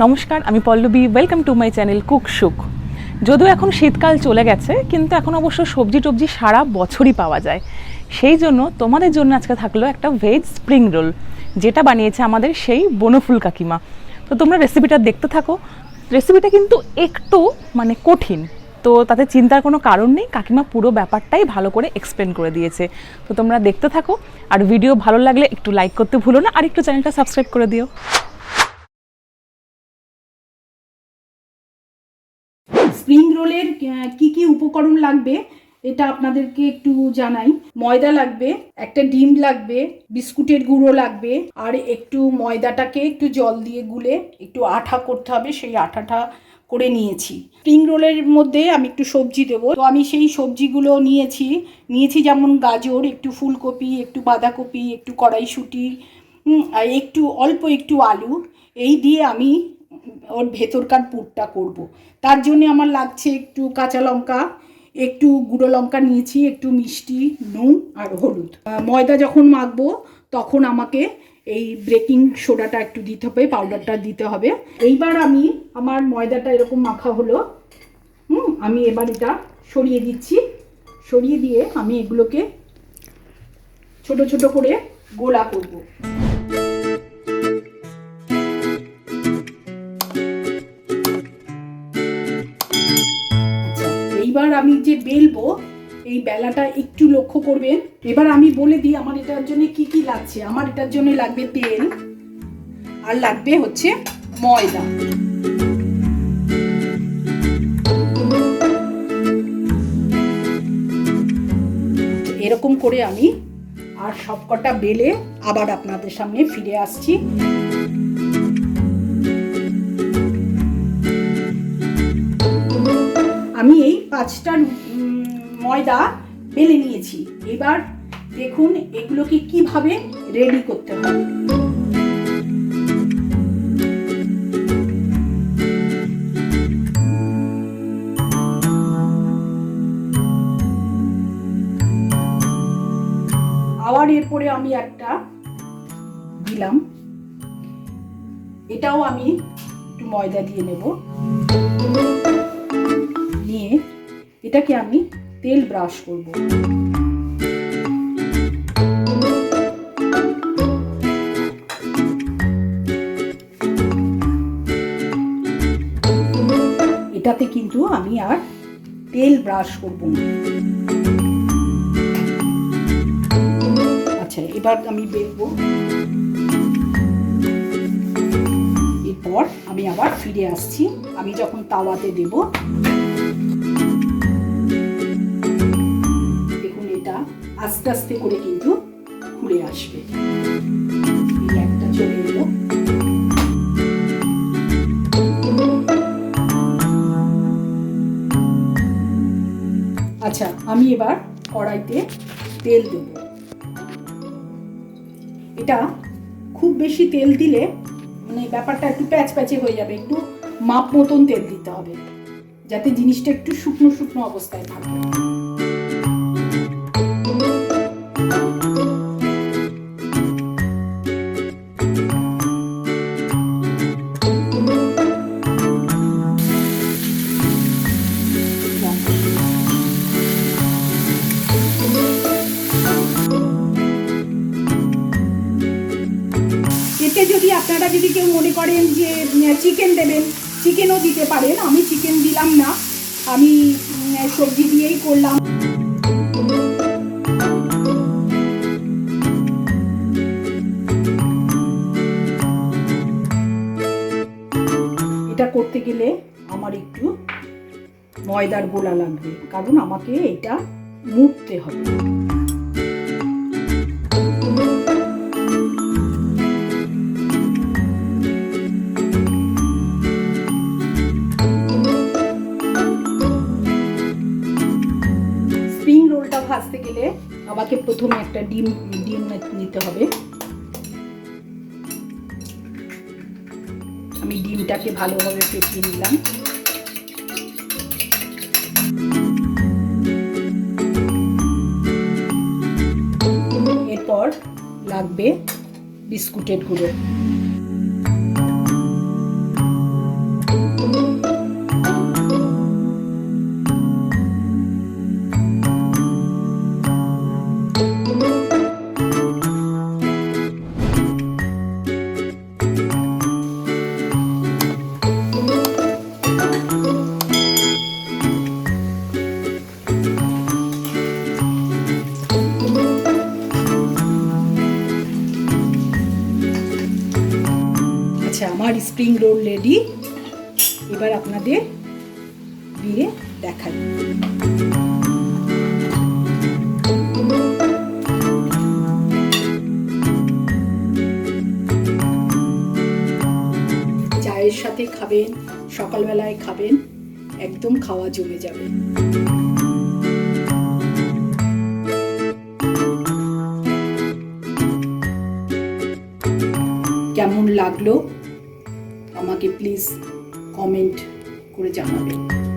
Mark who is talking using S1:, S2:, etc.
S1: নমস্কার, আমি Pallavi. Welcome to my channel Cook Sook. যদিও এখন শীতকাল চলে গেছে, কিন্তু এখন অবশ্য সবজি টবজি সারা বছরই পাওয়া যায়। সেই জন্য তোমাদের জন্য আজকে থাকলো একটা ভেজ স্প্রিং রোল, যেটা বানিয়েছে আমাদের সেই বনফুল কাকিমা। তো তোমরা রেসিপিটা দেখতে থাকো। রেসিপিটা কিন্তু একটু কঠিন, তো তাতে চিন্তার কোনো কারণ নেই। কাকিমা পুরো ব্যাপারটাই ভালো করে এক্সপ্লেন করে দিয়েছে। তো তোমরা দেখতে থাকো, আর ভিডিও ভালো লাগলে একটু লাইক করতে ভুলো না, আর একটু চ্যানেলটা সাবস্ক্রাইব করে দিও।
S2: স্প্রিং রোলের কি কি উপকরণ লাগবে এটা আপনাদেরকে একটু জানাই। ময়দা লাগবে, একটা ডিম লাগবে, বিস্কুটের গুঁড়ো লাগবে, আর একটু ময়দাটাকে একটু জল দিয়ে গুলে একটু আঠা করতে হবে, সেই আঠাটা করে নিয়েছি। স্প্রিং রোলের মধ্যে আমি একটু সবজি দেবো, তো আমি সেই সবজিগুলো নিয়েছি যেমন গাজর, একটু ফুলকপি, একটু বাঁধাকপি, একটু কড়াইশুঁটি, একটু অল্প একটু আলু। এই দিয়ে আমি ওর ভেতরকার পুরটা করব। তার জন্য আমার লাগছে একটু কাঁচা লঙ্কা, একটু গুঁড়ো লঙ্কা নিয়েছি, একটু মিষ্টি, নুন আর হলুদ। ময়দা যখন মাখবো তখন আমাকে এই বেকিং সোডাটা একটু দিতে হবে, পাউডারটা দিতে হবে। এইবার আমি আমার ময়দাটা এরকম মাখা হলো, আমি এবার এটা সরিয়ে দিচ্ছি। সরিয়ে দিয়ে আমি এগুলোকে ছোট ছোট করে গোলা করব। এইবার আমি যে বেলবো, এই বেলাটা একটু লক্ষ্য করবেন। এবার আমি বলে দিই আমার এটার জন্য কি কি লাগছে। আমার এটার জন্য লাগবে তেল, আর লাগবে হচ্ছে ময়দা। এরকম করে আমি আর সবকটা বেলে আবার আপনাদের সামনে ফিরে আসছি। আমি এই 5টা ময়দা বেলে নিয়েছি। এবার দেখুন এগুলোকে কিভাবে রেডি করতে হবে। আবার এরপরে আমি একটা দিলাম, এটাও আমি একটু ময়দা দিয়ে নেব। নিয়ে এটাকে আমি তেল ব্রাশ করব। এটাতে কিন্তু আমি আর তেল ব্রাশ করব না। আচ্ছা, এবার আমি বেলবো। এরপর আমি আবার ফিরে আসছি। আমি যখন তাওয়াতে দেব, দেখুন এটা আস্তে আস্তে করে কিন্তু খুলে আসবে। একটা চলে এলো। আচ্ছা, আমি এবার কড়াইতে তেল দেব। এটা খুব বেশি তেল দিলে ব্যাপারটা একটু প্যাচপ্যাচে হয়ে যাবে। একটু মাপ মতন তেল দিতে হবে, যাতে জিনিসটা একটু শুকনো শুকনো অবস্থায় থাকে। যদি আপনারা কেউ মনে করেন যে চিকেন দেবেন, চিকেনও দিতে পারেন। আমি চিকেন দিলাম না, আমি সবজি দিয়েই করলাম। এটা করতে গেলে আমার একটু ময়দার গোলা লাগবে, কারণ আমাকে এটা মুড়তে হবে। ভাজতে গেলে আমাকে প্রথমে একটা ডিম নিতে হবে। আমি ডিমটাকে ভালোভাবে ফেটিয়ে নিলাম। এরপর লাগবে বিস্কুটের গুঁড়ো। আমার স্প্রিং রোল রেডি। এবার আপনাদের দিয়ে দেখাই। চায়ের সাথে খাবেন, সকালবেলায় খাবেন, একদম খাওয়া জমে যাবে। কেমন লাগলো আমাকে প্লিজ কমেন্ট করে জানাবেন।